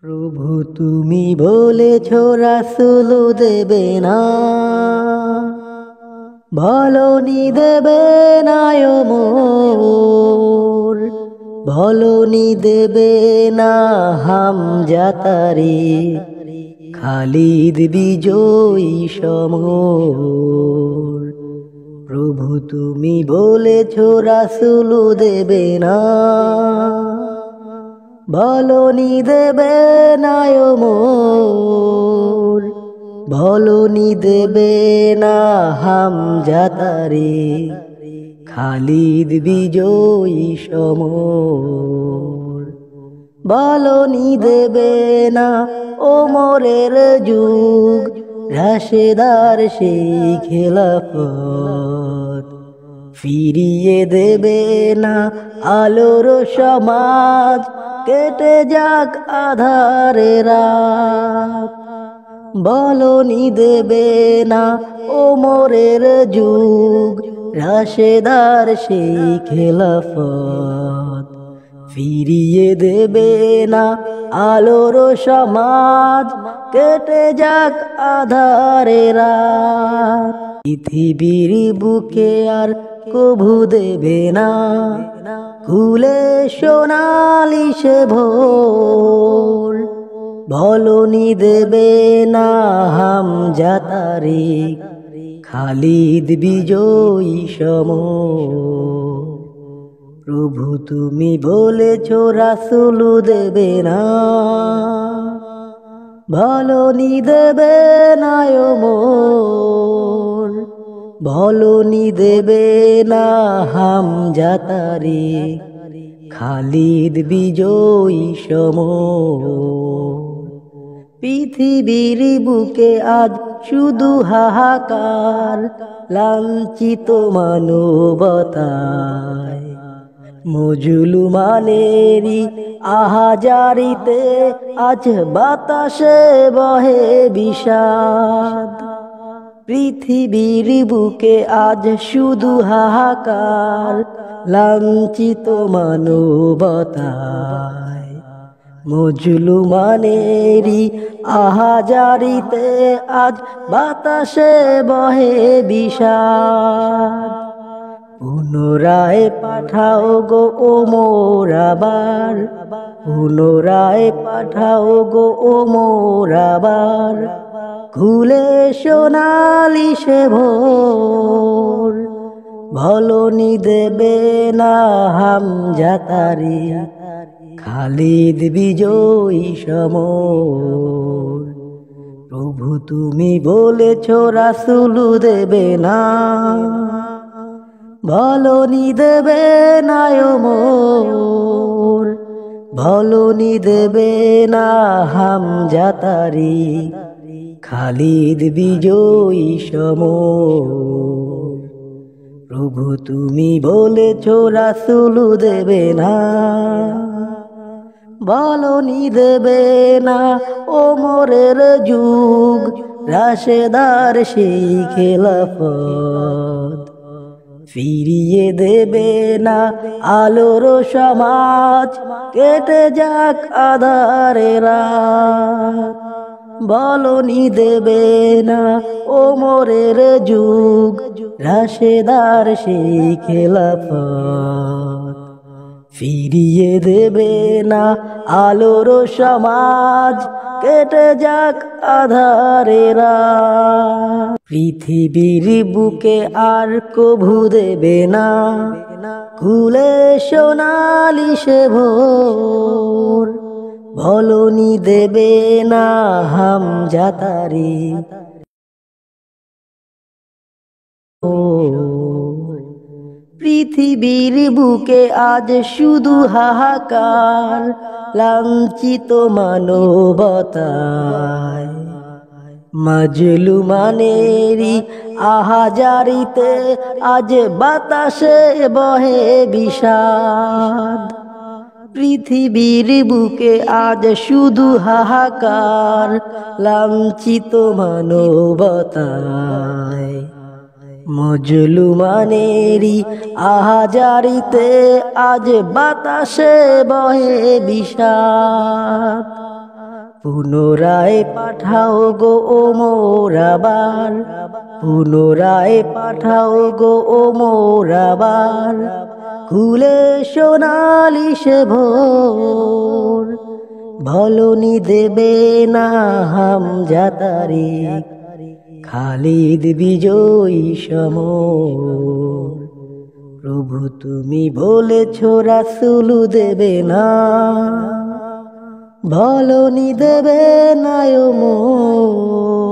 প্রভু তুমি বলেছ রাসূল দেবে না, বলনি দেবে না ও মোর, বলনি দেবে না হামজা তারে, খালিদ বিজয়ী সমর। প্রভু তুমি বলেছ রাসূল দেবে না, বলনি দেবে না ও মোর, বলনি দেবে না হামজা তারে, খালিদ বিজয়ী সমর। বলনি দেবে না ওমরের যুগ, রাশেদার সেই খেলাফত, ফিরিয়ে দেবে না আলোর সমাজ, কেটে যাক আধারে রাত। বলনি দেবে না ওমরের যুগ, রাশেদার সেই খেলাফত, ফিরিয়ে দেবে না আলোর সমাজ, কেটে যাক আধারে রাত। পৃথিবীর বুকে আর কভু দেবে না খুলে সোনালি সে ভোর, বলনি দেবে না হামজা তারে, খালিদ বিজয়ী সমর। প্রভু তুমি বলেছ রাসূল দেবে না, বলনি দেবে না ও মোর, বলনি দেবে না হামজা তারে, খালিদ বিজয়ী সমর। পৃথিবীর বুকে আজ শুধু হাহাকার, লাঞ্ছিত মানবতায়, মুজলমানেরই আহাজারিতে আজ বাতাসে বহে বিষাদ। পৃথিবীর বুকে আজ শুধু হাহাকার, লাঞ্ছিত মানবতায়, মুজলমানেরই আহাজারিতে আজ বাতাসে বহে বিষাদ। পুনরায় পাঠাও গো ওমর আবার, পুনরায় পাঠাও গো ওমর আবার, খুলে সোনালি সে ভোর, বলনি দেবে না হামজা তারে, খালিদ বিজয়ী সমর। প্রভু তুমি বলেছ রাসূল দেবে না, বলনি দেবে না ও মোর, বলনি দেবে না হামজা তারে, খালিদ বিজয়ী সমর। প্রভু তুমি বলেছ রাসূল দেবে না, বলনি দেবে না ওমরের যুগ, রাশেদার সেই খেলাফত, ফিরিয়ে দেবে না আলোর সমাজ, কেটে যাক আধারে রাত। বলনি দেবে না ওমরের যুগ, রাশেদার সেই খেলাফত, ফিরিয়ে দেবে না আলোর সমাজ, কেটে যাক আধারে রাত। পৃথিবীর বুকে আর কভু দেবে না খুলে সোনালি সে ভোর, বলনি দেবে না হামজা তারে। পৃথিবীর বুকে আজ শুধু হাহাকার, লাঞ্ছিত মানবতায়, মাজলুমানেরই আহাজারিতে আজ বাতাসে বহে বিষাদ। পৃথিবীর বুকে আজ শুধু হাহাকার, লাঞ্ছিত মানবতায়, মজলুমানেরই আহাজারিতে আজ বাতাসে বহে বিষাদ। পুনরায় পাঠাও গো ওমর আবার, পুনরায় পাঠাও গো ওমর আবার, কুলে সোনালি সে ভোর। বলনি দেবে না হামজা তারিক, খালিদ বিজয়ী সমর। প্রভু তুমি বলেছ রাসূল দেবে না, বলনি দেবে না ওমর।